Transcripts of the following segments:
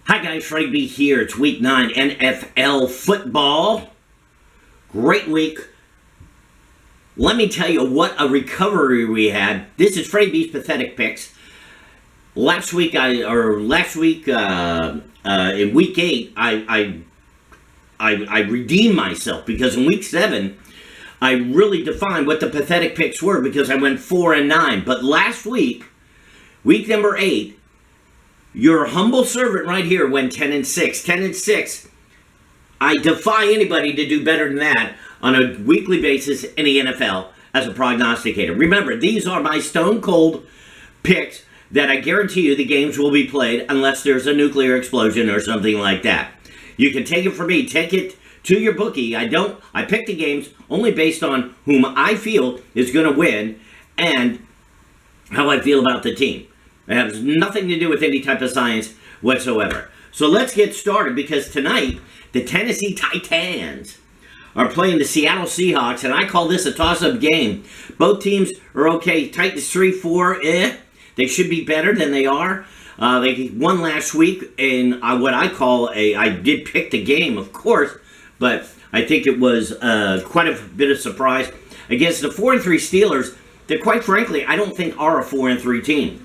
Hi guys, Freddie B here. It's week 9 NFL football. Great week. Let me tell you what a recovery we had. This is Freddie B's Pathetic Picks. Last week in week 8, I redeemed myself because in week 7, I really defined what the pathetic picks were because I went 4-9. But last week, week number 8, your humble servant right here went 10-6. 10-6. I defy anybody to do better than that on a weekly basis in the NFL as a prognosticator. Remember, these are my stone cold picks that I guarantee you the games will be played unless there's a nuclear explosion or something like that. You can take it from me. Take it to your bookie. I pick the games only based on whom I feel is going to win and how I feel about the team. It has nothing to do with any type of science whatsoever. So let's get started because tonight, the Tennessee Titans are playing the Seattle Seahawks, and I call this a toss-up game. Both teams are okay. Titans 3-4, They should be better than they are. They won last week in what I call I did pick the game, of course, but I think it was quite a bit of surprise against the 4-3 Steelers that, quite frankly, I don't think are a 4-3 team.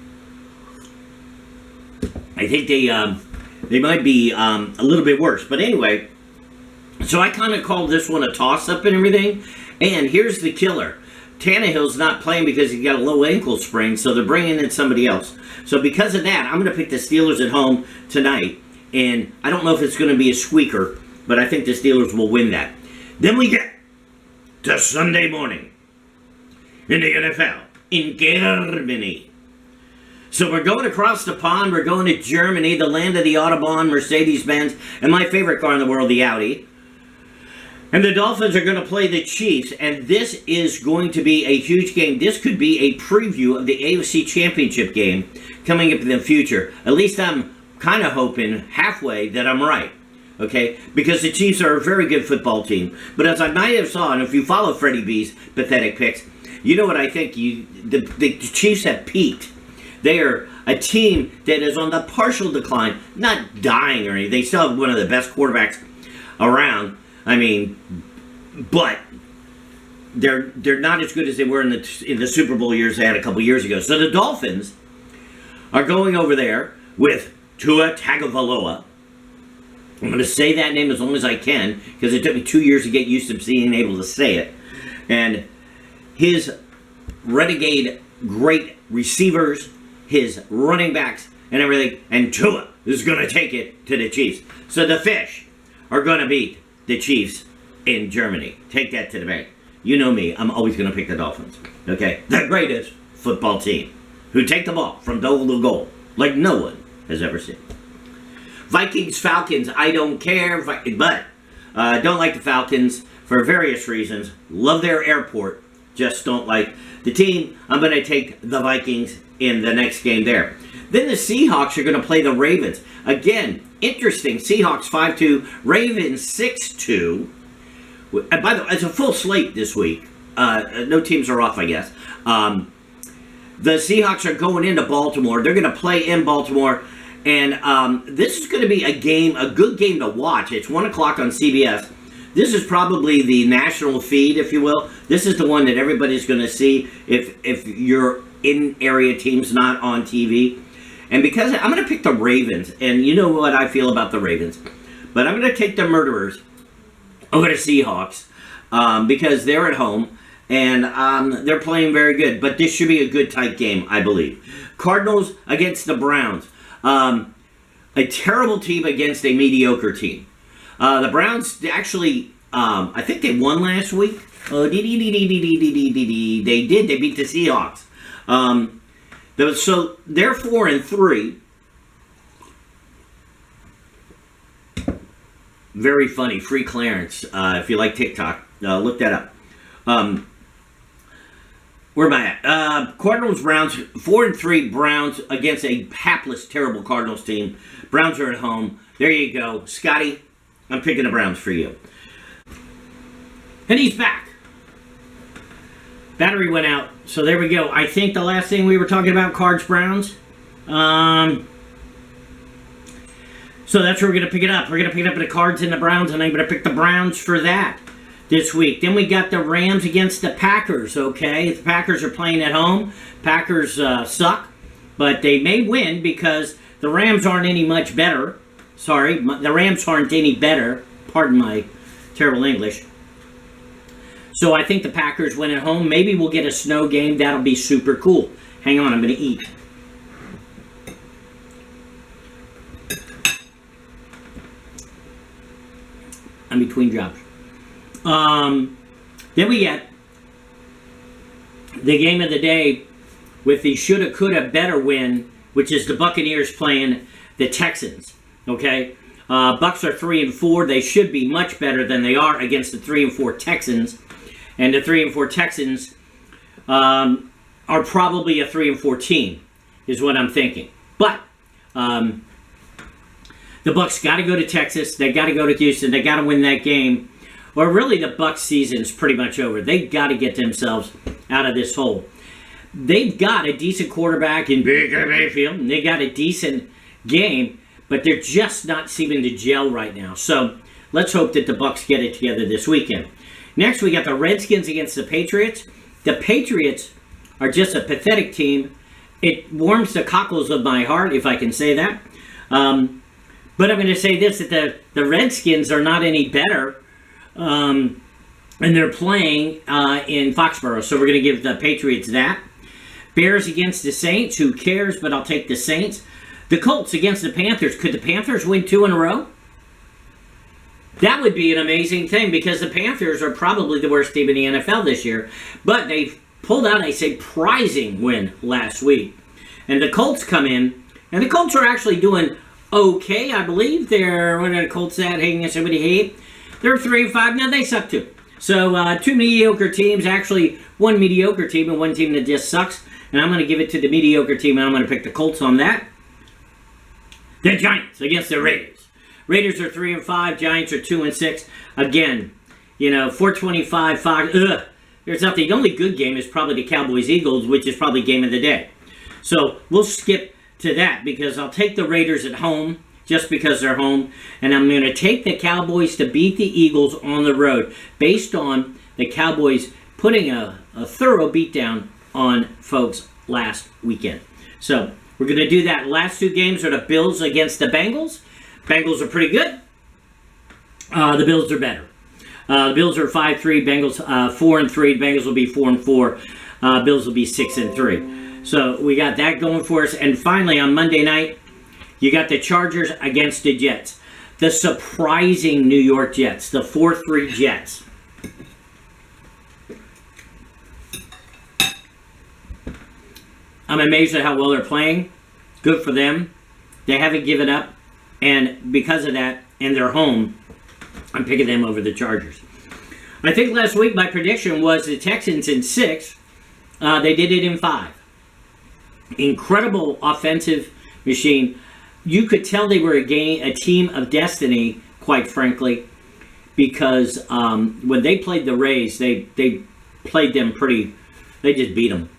I think they might be a little bit worse. But anyway, so I kind of called this one a toss-up and everything. And here's the killer. Tannehill's not playing because he got a low ankle sprain, so they're bringing in somebody else. So because of that, I'm going to pick the Steelers at home tonight. And I don't know if it's going to be a squeaker, but I think the Steelers will win that. Then we get to Sunday morning in the NFL in Germany. So we're going across the pond, we're going to Germany, the land of the Autobahn, Mercedes-Benz, and my favorite car in the world, the Audi. And the Dolphins are going to play the Chiefs, and this is going to be a huge game. This could be a preview of the AFC Championship game coming up in the future. At least I'm kind of hoping halfway that I'm right, okay? Because the Chiefs are a very good football team. But as I might have saw, and if you follow Freddie B's Pathetic Picks, you know what I think. The Chiefs have peaked. They are a team that is on the partial decline, not dying or anything. They still have one of the best quarterbacks around. I mean, but they're not as good as they were in the Super Bowl years they had a couple years ago. So the Dolphins are going over there with Tua Tagovailoa. I'm going to say that name as long as I can because it took me 2 years to get used to being able to say it. And his renegade great receivers, his running backs, and everything. And Tua is going to take it to the Chiefs. So the Fish are going to beat the Chiefs in Germany. Take that to the bank. You know me. I'm always going to pick the Dolphins. Okay? The greatest football team who take the ball from goal to goal like no one has ever seen. Vikings, Falcons, I don't care. But don't like the Falcons for various reasons. Love their airport. Just don't like the team. I'm going to take the Vikings in the next game there. Then the Seahawks are going to play the Ravens. Again, interesting. Seahawks 5-2, Ravens 6-2. And by the way, it's a full slate this week. No teams are off, I guess. The Seahawks are going into Baltimore. They're going to play in Baltimore. And this is going to be a good game to watch. It's 1 o'clock on CBS. This is probably the national feed, if you will. This is the one that everybody's going to see if your in-area team's not on TV. And because I'm going to pick the Ravens, and you know what I feel about the Ravens, but I'm going to take the Murderers over the Seahawks because they're at home and they're playing very good. But this should be a good tight game, I believe. Cardinals against the Browns. A terrible team against a mediocre team. The Browns actually, I think they won last week. They did. They beat the Seahawks. So they're 4-3. Very funny. Free clearance. If you like TikTok, look that up. Where am I at? Cardinals, Browns, 4-3 Browns against a hapless, terrible Cardinals team. Browns are at home. There you go. Scotty, I'm picking the Browns for you. And he's back. Battery went out. So there we go. I think the last thing we were talking about, Cards Browns. So that's where we're going to pick it up. We're going to pick it up at the Cards and the Browns, and I'm going to pick the Browns for that this week. Then we got the Rams against the Packers, okay? The Packers are playing at home. Packers suck, but they may win because the Rams aren't any much better. Sorry, the Rams aren't any better. Pardon my terrible English. So I think the Packers win at home. Maybe we'll get a snow game. That'll be super cool. Hang on, I'm going to eat. I'm between jobs. Then we get the game of the day with the shoulda, coulda, better win, which is the Buccaneers playing the Texans. Okay, Bucs are 3-4. They should be much better than they are against the 3-4 Texans, and the 3-4 Texans are probably a 3-4 team, is what I'm thinking. But the Bucs got to go to Texas. They got to go to Houston. They got to win that game. Or really, the Bucs season's pretty much over. They got to get themselves out of this hole. They've got a decent quarterback in Baker Mayfield, and they got a decent game, but they're just not seeming to gel right now. So let's hope that the Bucs get it together this weekend. Next, we got the Redskins against the Patriots. The Patriots are just a pathetic team. It warms the cockles of my heart, if I can say that. But I'm going to say this, that the Redskins are not any better, and they're playing in Foxborough, so we're going to give the Patriots that. Bears against the Saints, who cares, but I'll take the Saints. The Colts against the Panthers. Could the Panthers win 2 in a row? That would be an amazing thing, because the Panthers are probably the worst team in the NFL this year, but they pulled out a surprising win last week. And the Colts come in, and the Colts are actually doing okay, I believe. They're, what are the Colts at? Hanging at somebody hate. They're 3-5. Now they suck too. So 2 mediocre teams, actually 1 mediocre team and 1 team that just sucks. And I'm going to give it to the mediocre team, and I'm going to pick the Colts on that. The Giants against the Raiders. Raiders are 3-5. Giants are 2-6. Again, 425. Fox. There's nothing. The only good game is probably the Cowboys-Eagles, which is probably game of the day. So we'll skip to that, because I'll take the Raiders at home just because they're home, and I'm going to take the Cowboys to beat the Eagles on the road based on the Cowboys putting a thorough beatdown on folks last weekend. So we're going to do that. Last 2 games are the Bills against the Bengals. Bengals are pretty good. The Bills are better. The Bills are 5-3. Bengals 4-3. Bengals will be 4-4. Bills will be 6-3. So we got that going for us. And finally, on Monday night, you got the Chargers against the Jets. The surprising New York Jets. The 4-3 Jets. I'm amazed at how well they're playing. Good for them. They haven't given up. And because of that, and they're home, I'm picking them over the Chargers. I think last week my prediction was the Texans in 6. They did it in 5. Incredible offensive machine. You could tell they were a team of destiny, quite frankly, because when they played the Rays, they played them pretty. They just beat them.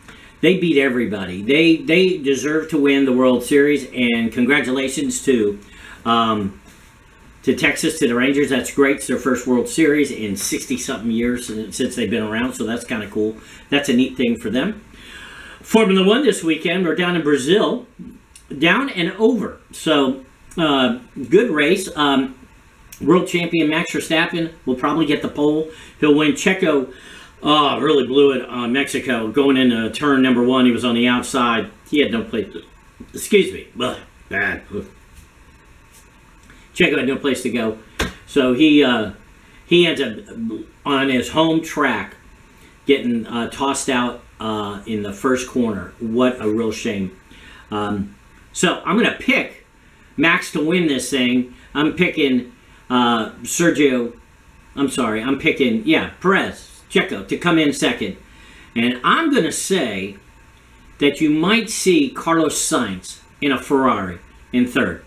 They beat everybody. They deserve to win the World Series, and congratulations to Texas, to the Rangers. That's great. It's their first World Series in 60-something years since they've been around, so that's kind of cool. That's a neat thing for them. Formula One this weekend. We're down in Brazil. Down and over. So, good race. World champion Max Verstappen will probably get the pole. He'll win. Checo really blew it on Mexico. Going into turn number 1, he was on the outside. He had no place to... Excuse me. Bad. Checo had no place to go. So he ends up on his home track getting tossed out in the first corner. What a real shame. So I'm going to pick Max to win this thing. I'm picking Perez, Checo, to come in second. And I'm going to say that you might see Carlos Sainz in a Ferrari in third.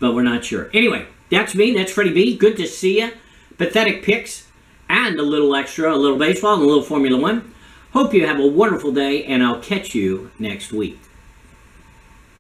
But we're not sure. Anyway, that's me. That's Freddie B. Good to see you. Pathetic picks and a little extra, a little baseball and a little Formula One. Hope you have a wonderful day, and I'll catch you next week.